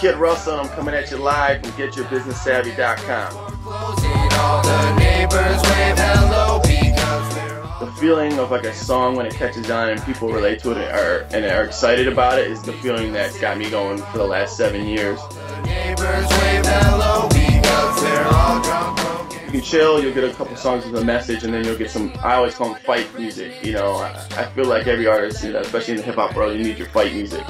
Kid Russell. I'm coming at you live from GetYourBizSavvy.com. The feeling of like a song when it catches on and people relate to it and are excited about it is the feeling that's got me going for the last 7 years. You can chill, you'll get a couple songs with a message, and then you'll get some, I always call them fight music. You know, I feel like every artist, you know, especially in the hip-hop world, you need your fight music.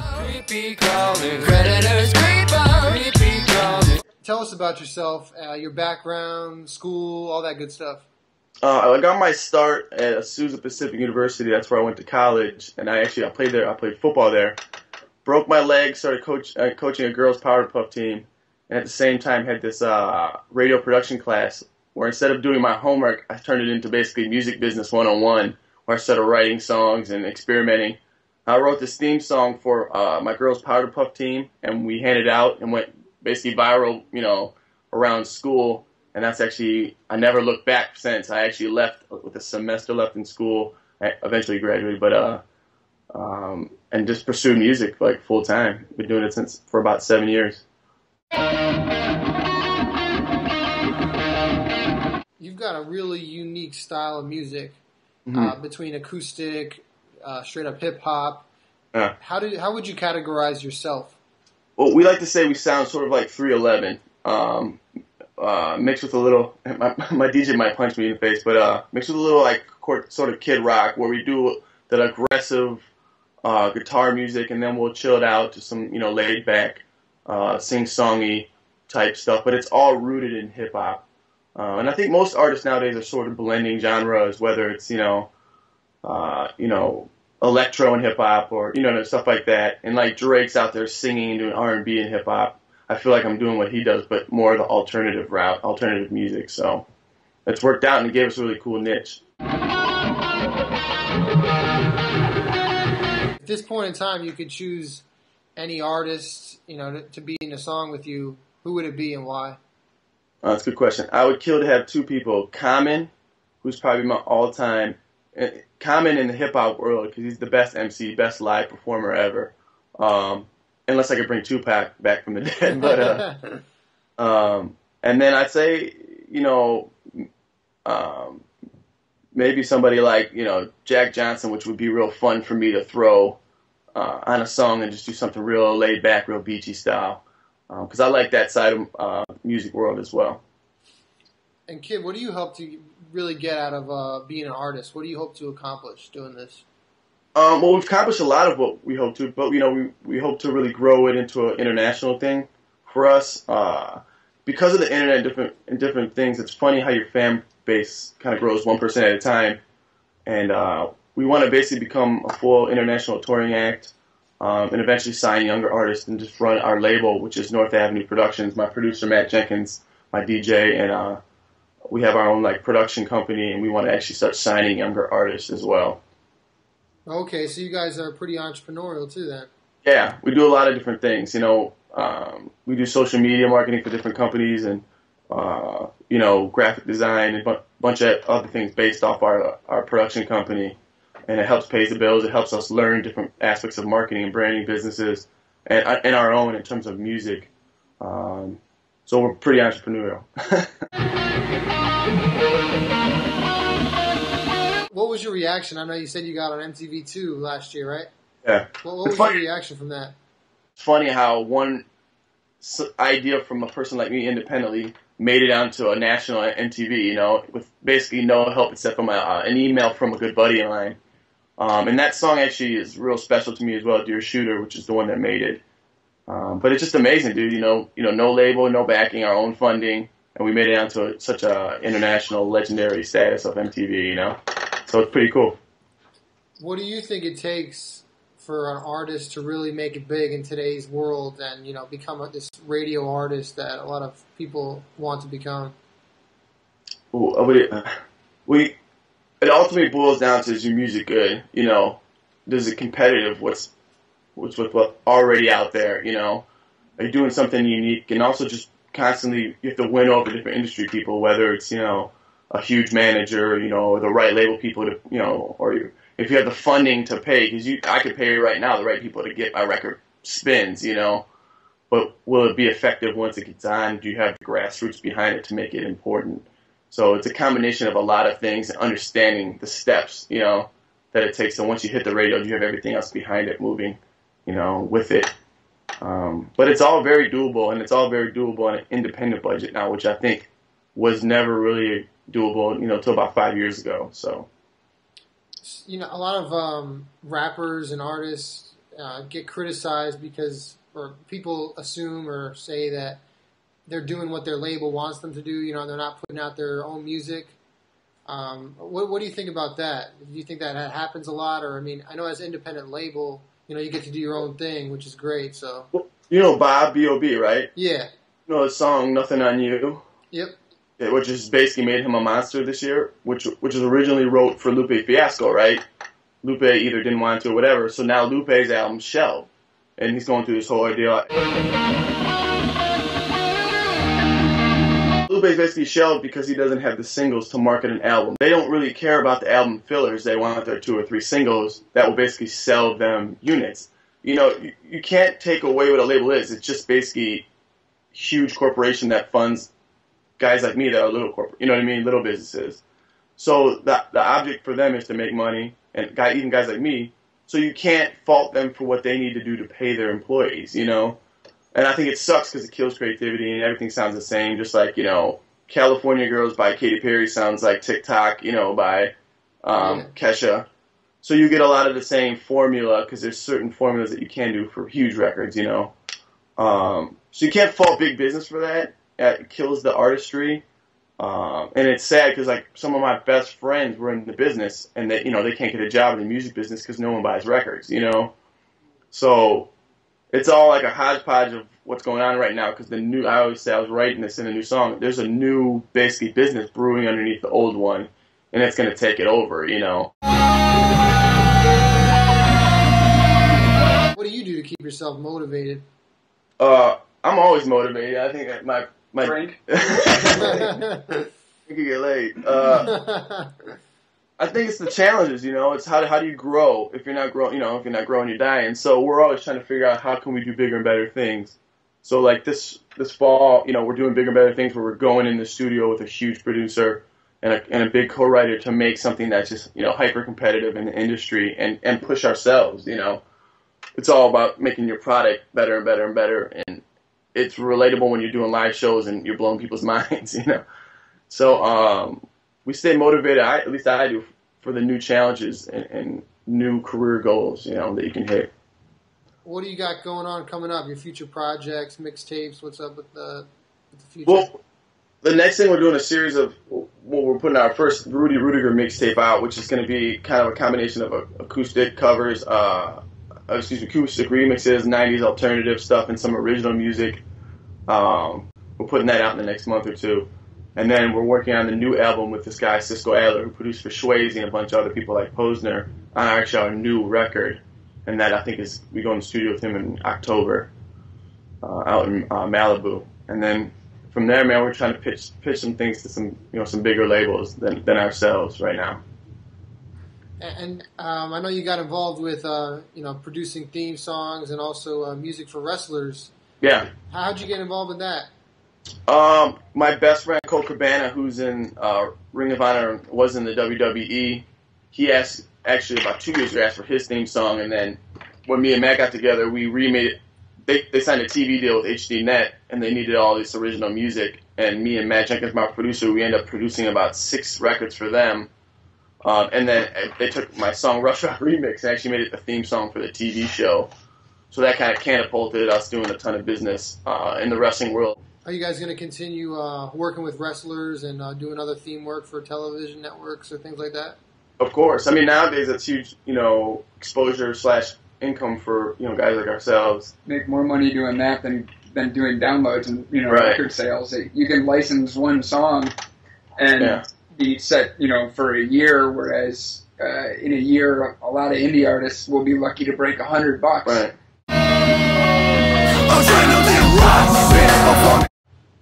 Tell us about yourself, your background, school, all that good stuff. I got my start at Azusa Pacific University. That's where I went to college, and I played there. I played football there. Broke my leg, started coaching a girls' Powerpuff team, and at the same time had this radio production class where instead of doing my homework, I turned it into basically music business 101, where I started writing songs and experimenting. I wrote this theme song for my girls' Powerpuff team, and we handed it out and went basically viral, you know, around school. And that's actually, I never looked back since. I actually left with a semester left in school. I eventually graduated, but and just pursued music like full time. Been doing it for about 7 years. You've got a really unique style of music, between acoustic, straight up hip hop. How would you categorize yourself? Well, we like to say we sound sort of like 311, mixed with a little. My DJ might punch me in the face, but mixed with a little like sort of kid rock, where we do that aggressive guitar music, and then we'll chill it out to some, you know, laid back, sing-songy type stuff. But it's all rooted in hip hop. And I think most artists nowadays are sort of blending genres, whether it's, you know, electro and hip hop, or, you know, stuff like that. And like Drake's out there singing and doing R&B and hip hop. I feel like I'm doing what he does, but more the alternative route, alternative music. So it's worked out and it gave us a really cool niche. At this point in time, you could choose any artist, you know, to be in a song with you. Who would it be and why? That's a good question. I would kill to have two people. Common, who's probably my all-time, Common in the hip-hop world, because he's the best MC, best live performer ever. Unless I could bring Tupac back from the dead. But and then I'd say, you know, maybe somebody like, you know, Jack Johnson, which would be real fun for me to throw on a song and just do something real laid back, real beachy style. Because I like that side of music world as well. And Kid, what do you hope to really get out of being an artist? What do you hope to accomplish doing this? Well, we've accomplished a lot of what we hope to, but, you know, we hope to really grow it into an international thing for us. Because of the internet and different things, it's funny how your fan base kind of grows 1% at a time. And we want to basically become a full international touring act. And eventually sign younger artists and just run our label, which is North Avenue Productions. My producer, Matt Jenkins, my DJ, and we have our own like production company, and we want to actually start signing younger artists as well. Okay, so you guys are pretty entrepreneurial too then. Yeah, we do a lot of different things. You know, we do social media marketing for different companies, and you know, graphic design and a bunch of other things based off our production company. And it helps pay the bills. It helps us learn different aspects of marketing and branding businesses, and our own in terms of music. So we're pretty entrepreneurial. What was your reaction? I know you said you got on MTV2 last year, right? Yeah. What was your reaction from that? It's funny how one idea from a person like me independently made it onto a national MTV, you know, with basically no help except from an email from a good buddy of mine. And that song actually is real special to me as well, Dear Shooter, which is the one that made it. But it's just amazing, dude. You know, no label, no backing, our own funding, and we made it onto such a international legendary status of MTV. You know, so it's pretty cool. What do you think it takes for an artist to really make it big in today's world, and, you know, become this radio artist that a lot of people want to become? It ultimately boils down to, is your music good? You know, is it competitive? What's already out there? You know, are you doing something unique? And also just constantly, you have to win over different industry people, whether it's, you know, a huge manager, you know, or the right label people to, you know, or if you have the funding to pay, because I could pay right now the right people to get my record spins, you know. but will it be effective once it gets on? Do you have the grassroots behind it to make it important? So it's a combination of a lot of things and understanding the steps, that it takes. So once you hit the radio, you have everything else behind it moving, with it. But it's all very doable, and it's all very doable on an independent budget now, which I think was never really doable, until about 5 years ago. So, a lot of rappers and artists get criticized or people assume or say that they're doing what their label wants them to do. They're not putting out their own music. What do you think about that? Do you think that happens a lot? Or, I know as independent label, you get to do your own thing, which is great. So, Bob, B.O.B., right? Yeah. The song "Nothing on You." Yep. Which has basically made him a monster this year, which was originally wrote for Lupe Fiasco, right? Lupe either didn't want to or whatever, so now Lupe's album shelved, and he's going through this whole ordeal. Lupe's basically shelved because he doesn't have the singles to market an album. They don't really care about the album fillers. They want their 2 or 3 singles that will basically sell them units. You can't take away what a label is. It's just basically a huge corporation that funds guys like me that are little corporate, little businesses. So the object for them is to make money, and even guys like me. So you can't fault them for what they need to do to pay their employees, And I think it sucks because it kills creativity and everything sounds the same. Just like, California Girls by Katy Perry sounds like TikTok, by Kesha. So you get a lot of the same formula because there's certain formulas that you can do for huge records, So you can't fault big business for that. It kills the artistry. And it's sad because, some of my best friends were in the business and they can't get a job in the music business because no one buys records, So it's all like a hodgepodge of what's going on right now because I always say I was writing this in a new song. There's a new, basically, business brewing underneath the old one, and it's going to take it over, What do you do to keep yourself motivated? I'm always motivated. I think that my drink. You can get laid. I think it's the challenges, It's how do you grow? If you're not growing, if you're not growing, you're dying. So we're always trying to figure out how can we do bigger and better things. So this fall, we're doing bigger and better things where we're going in the studio with a huge producer and a big co-writer to make something that's just hyper competitive in the industry and push ourselves. It's all about making your product better and better and better, and it's relatable when you're doing live shows and you're blowing people's minds. So we stay motivated. At least I do, for the new challenges and new career goals, that you can hit. What do you got going on coming up? Your future projects, mixtapes? What's up with the future? Well, the next thing we're doing a series of, we're putting our first Rudy Rudiger mixtape out, which is going to be kind of a combination of acoustic covers, acoustic remixes, 90s alternative stuff, and some original music. We're putting that out in the next month or two. And then we're working on the new album with this guy, Cisco Adler, who produced for Swayze and a bunch of other people like Posner, on our new record. And that, I think, we go in the studio with him in October out in Malibu. And then from there, man, we're trying to pitch some things to some bigger labels than ourselves right now. And I know you got involved with, producing theme songs and also music for wrestlers. Yeah. How'd you get involved with that? My best friend, Colt Cabana, who's in Ring of Honor, was in the WWE. He asked, actually about 2 years ago, asked for his theme song, and then when me and Matt got together, we remade it. They signed a TV deal with HDNet, and they needed all this original music, and me and Matt Jenkins, my producer, we ended up producing about 6 records for them. And then they took my song Rush Rock Remix and actually made it the theme song for the TV show. So that kind of catapulted us doing a ton of business in the wrestling world. Are you guys going to continue working with wrestlers and doing other theme work for television networks or things like that? Of course. Nowadays it's huge, exposure / income for, guys like ourselves. Make more money doing that than doing downloads and, right. Record sales. You can license one song and be set, for a year, whereas in a year, a lot of indie artists will be lucky to break $100. Right.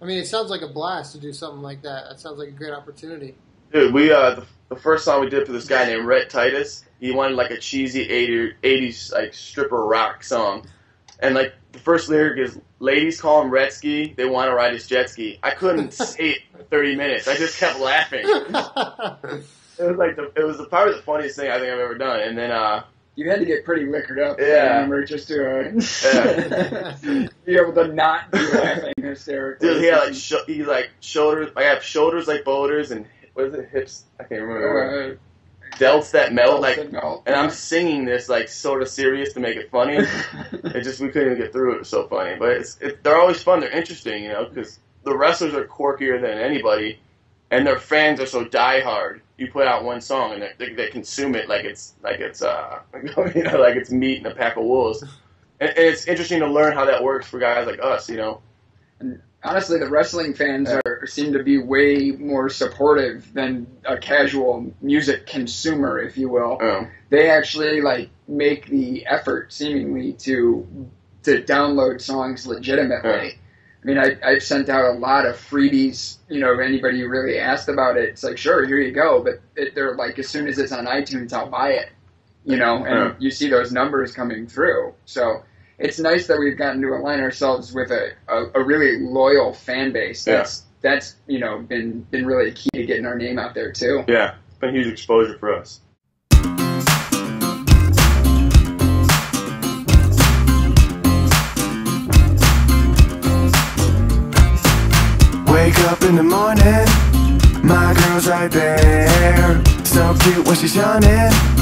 It sounds like a blast to do something like that. That sounds like a great opportunity. Dude, we the first song we did for this guy named Rhett Titus, he wanted like a cheesy 80s like stripper rock song. And like the first lyric is, "Ladies call him Redsky, they want to ride his jet ski." I couldn't say it for 30 minutes. I just kept laughing. It was probably the funniest thing I think I've ever done. And then you had to get pretty liquored up. Yeah. I remember, just to be able to not be laughing hysterically. Dude, he had shoulders. I have shoulders like boulders, and what is it? Hips? I can't remember. Delts that melt, and I'm singing this sort of serious to make it funny. We couldn't even get through it. It was so funny, but they're always fun. They're interesting, because the wrestlers are quirkier than anybody, and their fans are so diehard. You put out one song and they consume it like it's like it's meat in a pack of wolves. And it's interesting to learn how that works for guys like us, And honestly, the wrestling fans seem to be way more supportive than a casual music consumer, if you will. Oh. They actually make the effort, seemingly, to download songs legitimately. I mean, I've sent out a lot of freebies. Anybody who really asked about it, it's like, sure, here you go. But they're like, as soon as it's on iTunes, I'll buy it. And you see those numbers coming through. So it's nice that we've gotten to align ourselves with a really loyal fan base. That's been really key to getting our name out there too. Yeah, it's been huge exposure for us. Wake up in the morning, my girl's right there. So cute when she's yawning.